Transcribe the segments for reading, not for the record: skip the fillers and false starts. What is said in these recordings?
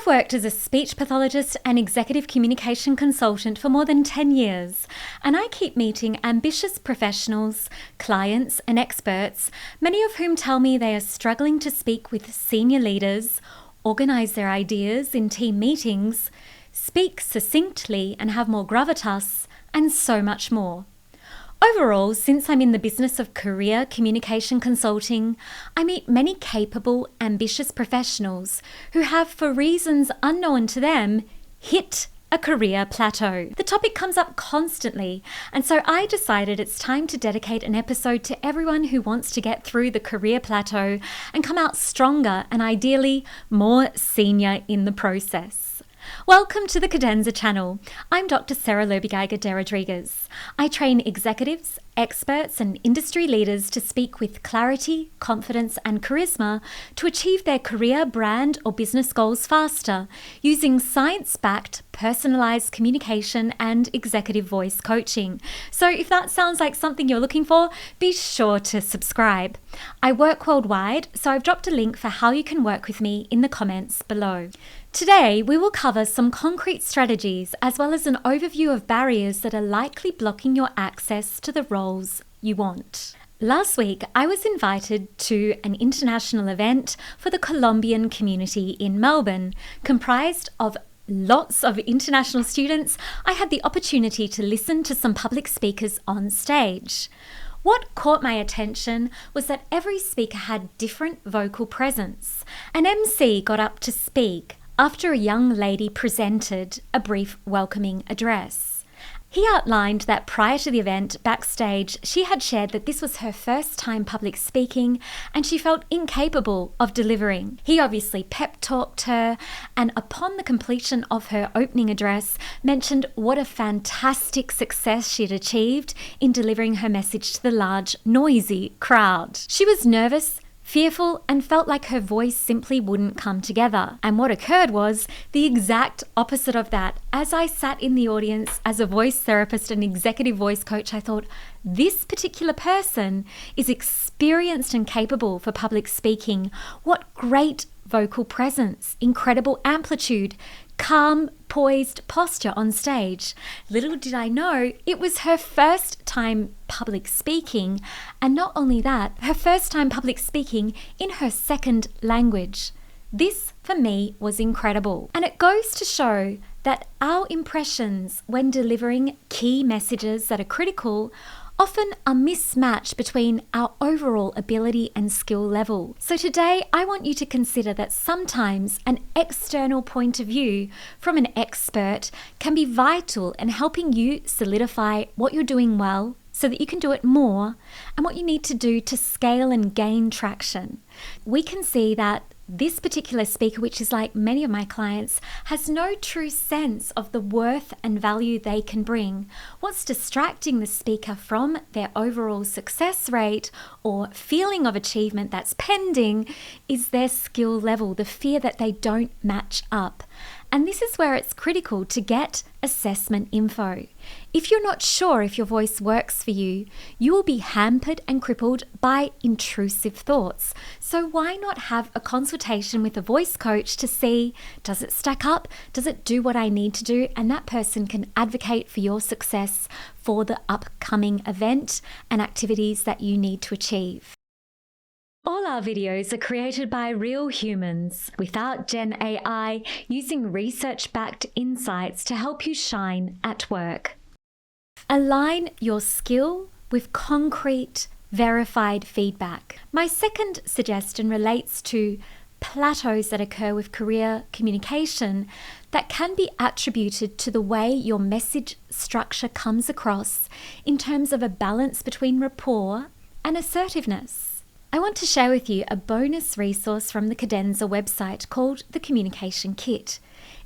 I've worked as a speech pathologist and executive communication consultant for more than 10 years, and I keep meeting ambitious professionals, clients, and experts, many of whom tell me they are struggling to speak with senior leaders, organise their ideas in team meetings, speak succinctly and have more gravitas, and so much more. Overall, since I'm in the business of career communication consulting, I meet many capable, ambitious professionals who have, for reasons unknown to them, hit a career plateau. The topic comes up constantly, and so I decided it's time to dedicate an episode to everyone who wants to get through the career plateau and come out stronger and ideally more senior in the process. Welcome to the Cadenza channel. I'm Dr. Sarah Lobigeiger de Rodriguez. I train executives, experts and industry leaders to speak with clarity, confidence and charisma to achieve their career, brand or business goals faster using science-backed personalized communication and executive voice coaching. So if that sounds like something you're looking for, be sure to subscribe. I work worldwide, so I've dropped a link for how you can work with me in the comments below. Today, we will cover some concrete strategies as well as an overview of barriers that are likely blocking your access to the roles you want. Last week, I was invited to an international event for the Colombian community in Melbourne, comprised of lots of international students. I had the opportunity to listen to some public speakers on stage. What caught my attention was that every speaker had different vocal presence. An MC got up to speak after a young lady presented a brief welcoming address. He outlined that prior to the event, backstage, she had shared that this was her first time public speaking and she felt incapable of delivering. He obviously pep talked her and upon the completion of her opening address, mentioned what a fantastic success she'd achieved in delivering her message to the large, noisy crowd. She was nervous, fearful, and felt like her voice simply wouldn't come together. And what occurred was the exact opposite of that. As I sat in the audience as a voice therapist and executive voice coach, I thought, this particular person is experienced and capable for public speaking. What great vocal presence, incredible amplitude, calm, poised posture on stage. Little did I know, it was her first time public speaking, and not only that, her first time public speaking in her second language. This, for me, was incredible. And it goes to show that our impressions when delivering key messages that are critical often a mismatch between our overall ability and skill level. So today, I want you to consider that sometimes an external point of view from an expert can be vital in helping you solidify what you're doing well so that you can do it more and what you need to do to scale and gain traction. We can see that this particular speaker, which is like many of my clients, has no true sense of the worth and value they can bring. What's distracting the speaker from their overall success rate or feeling of achievement that's pending is their skill level, the fear that they don't match up. And this is where it's critical to get assessment info. If you're not sure if your voice works for you, you will be hampered and crippled by intrusive thoughts. So why not have a consultation with a voice coach to see, does it stack up? Does it do what I need to do? And that person can advocate for your success for the upcoming event and activities that you need to achieve. All our videos are created by real humans without Gen AI, using research-backed insights to help you shine at work. Align your skill with concrete, verified feedback. My second suggestion relates to plateaus that occur with career communication that can be attributed to the way your message structure comes across in terms of a balance between rapport and assertiveness. I want to share with you a bonus resource from the Cadenza website called the Communication Kit.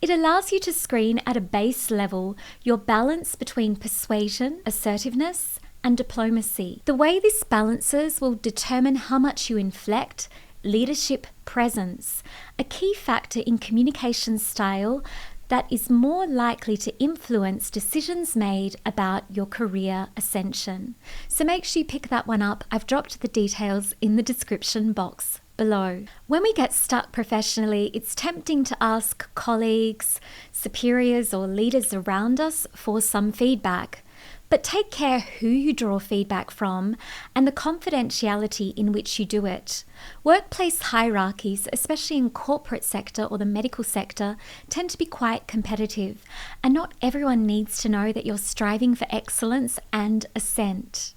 It allows you to screen at a base level your balance between persuasion, assertiveness, and diplomacy. The way this balances will determine how much you inflect leadership presence, a key factor in communication style that is more likely to influence decisions made about your career ascension. So make sure you pick that one up. I've dropped the details in the description box below. When we get stuck professionally, it's tempting to ask colleagues, superiors, or leaders around us for some feedback. But take care who you draw feedback from and the confidentiality in which you do it. Workplace hierarchies, especially in corporate sector or the medical sector, tend to be quite competitive, and not everyone needs to know that you're striving for excellence and ascent.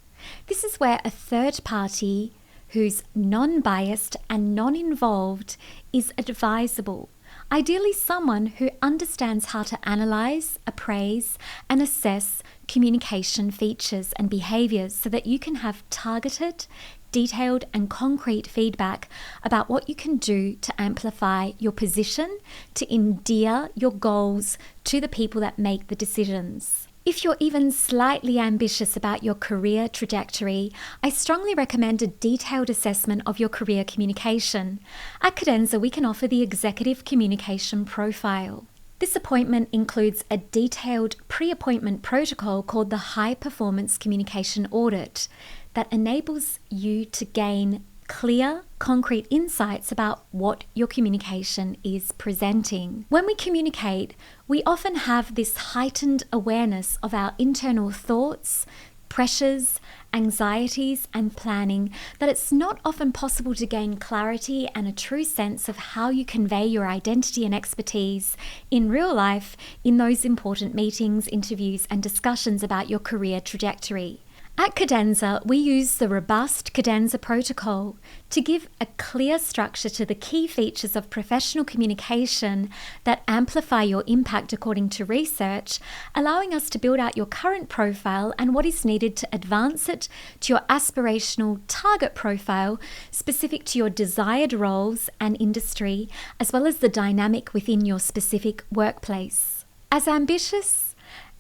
This is where a third party who's non-biased and non-involved is advisable. Ideally, someone who understands how to analyze, appraise, and assess communication features and behaviors so that you can have targeted, detailed, and concrete feedback about what you can do to amplify your position, to endear your goals to the people that make the decisions. If you're even slightly ambitious about your career trajectory, I strongly recommend a detailed assessment of your career communication. At Cadenza, we can offer the Executive Communication Profile. This appointment includes a detailed pre-appointment protocol called the High Performance Communication Audit that enables you to gain clear, concrete insights about what your communication is presenting. When we communicate, we often have this heightened awareness of our internal thoughts, pressures, anxieties, and planning that it's not often possible to gain clarity and a true sense of how you convey your identity and expertise in real life in those important meetings, interviews, and discussions about your career trajectory. At Cadenza, we use the robust Cadenza protocol to give a clear structure to the key features of professional communication that amplify your impact according to research, allowing us to build out your current profile and what is needed to advance it to your aspirational target profile specific to your desired roles and industry, as well as the dynamic within your specific workplace. As ambitious,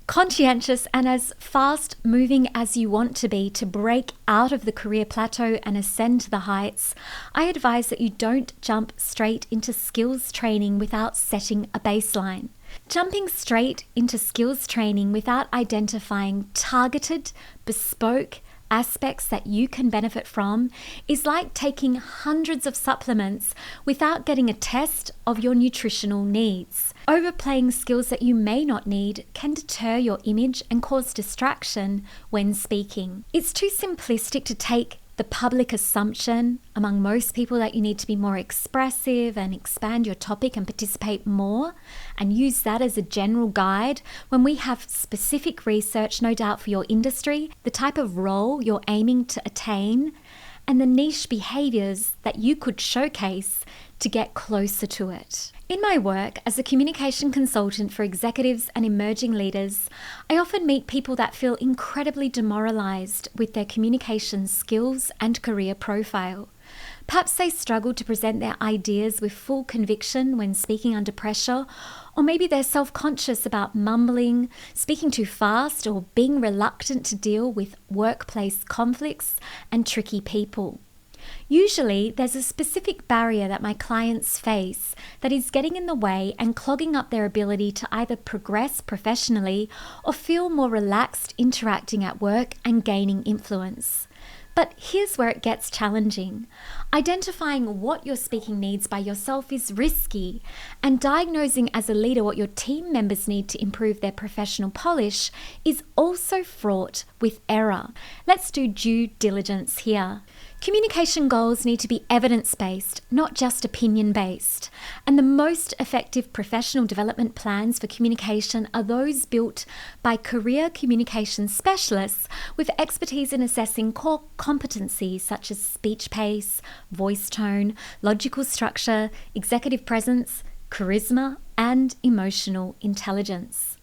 conscientious, and as fast-moving as you want to be to break out of the career plateau and ascend to the heights, I advise that you don't jump straight into skills training without setting a baseline. Jumping straight into skills training without identifying targeted, bespoke aspects that you can benefit from is like taking hundreds of supplements without getting a test of your nutritional needs. Overplaying skills that you may not need can deter your image and cause distraction when speaking. It's too simplistic to take the public assumption among most people that you need to be more expressive and expand your topic and participate more, and use that as a general guide when we have specific research, no doubt, for your industry, the type of role you're aiming to attain, and the niche behaviors that you could showcase to get closer to it. In my work as a communication consultant for executives and emerging leaders, I often meet people that feel incredibly demoralized with their communication skills and career profile. Perhaps they struggle to present their ideas with full conviction when speaking under pressure, or maybe they're self-conscious about mumbling, speaking too fast, or being reluctant to deal with workplace conflicts and tricky people. Usually, there's a specific barrier that my clients face that is getting in the way and clogging up their ability to either progress professionally or feel more relaxed interacting at work and gaining influence. But here's where it gets challenging. Identifying what your speaking needs by yourself is risky, and diagnosing as a leader what your team members need to improve their professional polish is also fraught with error. Let's do due diligence here. Communication goals need to be evidence-based, not just opinion-based. And the most effective professional development plans for communication are those built by career communication specialists with expertise in assessing core competencies such as speech pace, voice tone, logical structure, executive presence, charisma, and emotional intelligence.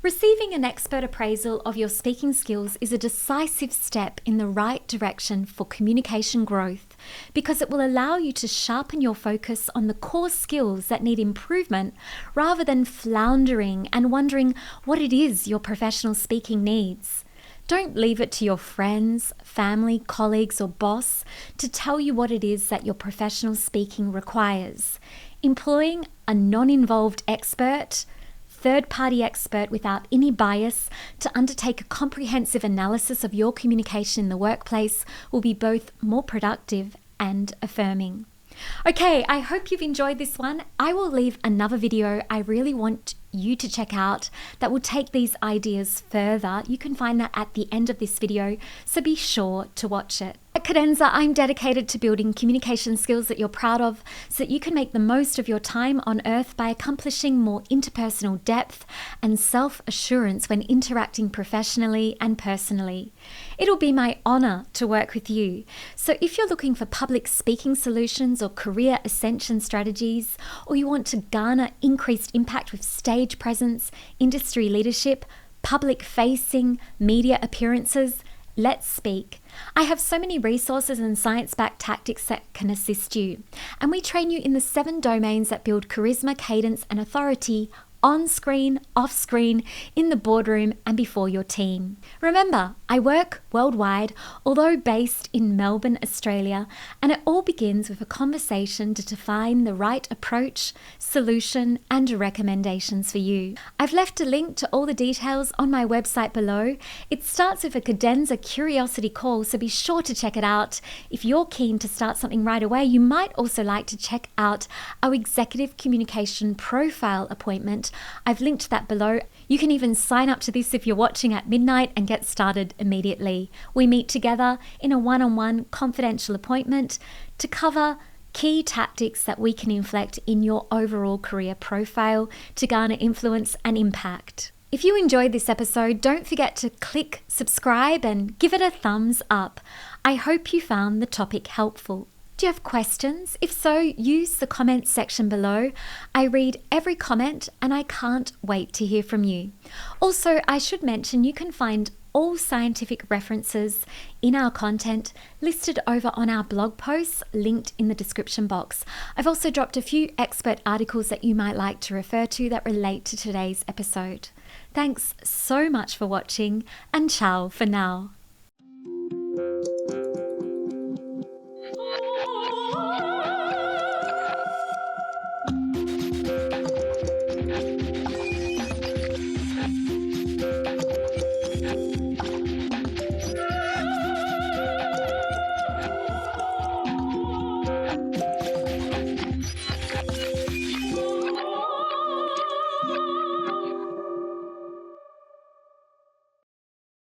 Receiving an expert appraisal of your speaking skills is a decisive step in the right direction for communication growth because it will allow you to sharpen your focus on the core skills that need improvement rather than floundering and wondering what it is your professional speaking needs. Don't leave it to your friends, family, colleagues, or boss to tell you what it is that your professional speaking requires. Employing a non-involved expert, third-party expert without any bias to undertake a comprehensive analysis of your communication in the workplace will be both more productive and affirming. Okay, I hope you've enjoyed this one. I will leave another video I really want you to check out that will take these ideas further. You can find that at the end of this video, so be sure to watch it. At Cadenza, I'm dedicated to building communication skills that you're proud of so that you can make the most of your time on Earth by accomplishing more interpersonal depth and self-assurance when interacting professionally and personally. It'll be my honor to work with you. So if you're looking for public speaking solutions or career ascension strategies, or you want to garner increased impact with stage presence, industry leadership, public-facing media appearances, let's speak. I have so many resources and science-backed tactics that can assist you. And we train you in the 7 domains that build charisma, cadence, and authority on screen, off screen, in the boardroom, and before your team. Remember, I work worldwide, although based in Melbourne, Australia, and it all begins with a conversation to define the right approach, solution, and recommendations for you. I've left a link to all the details on my website below. It starts with a Cadenza curiosity call, so be sure to check it out. If you're keen to start something right away, you might also like to check out our executive communication profile appointment. I've linked that below. You can even sign up to this if you're watching at midnight and get started immediately. We meet together in a one-on-one confidential appointment to cover key tactics that we can inflect in your overall career profile to garner influence and impact. If you enjoyed this episode, don't forget to click subscribe and give it a thumbs up. I hope you found the topic helpful. Do you have questions? If so, use the comments section below. I read every comment and I can't wait to hear from you. Also, I should mention you can find all scientific references in our content listed over on our blog posts linked in the description box. I've also dropped a few expert articles that you might like to refer to that relate to today's episode. Thanks so much for watching, and ciao for now.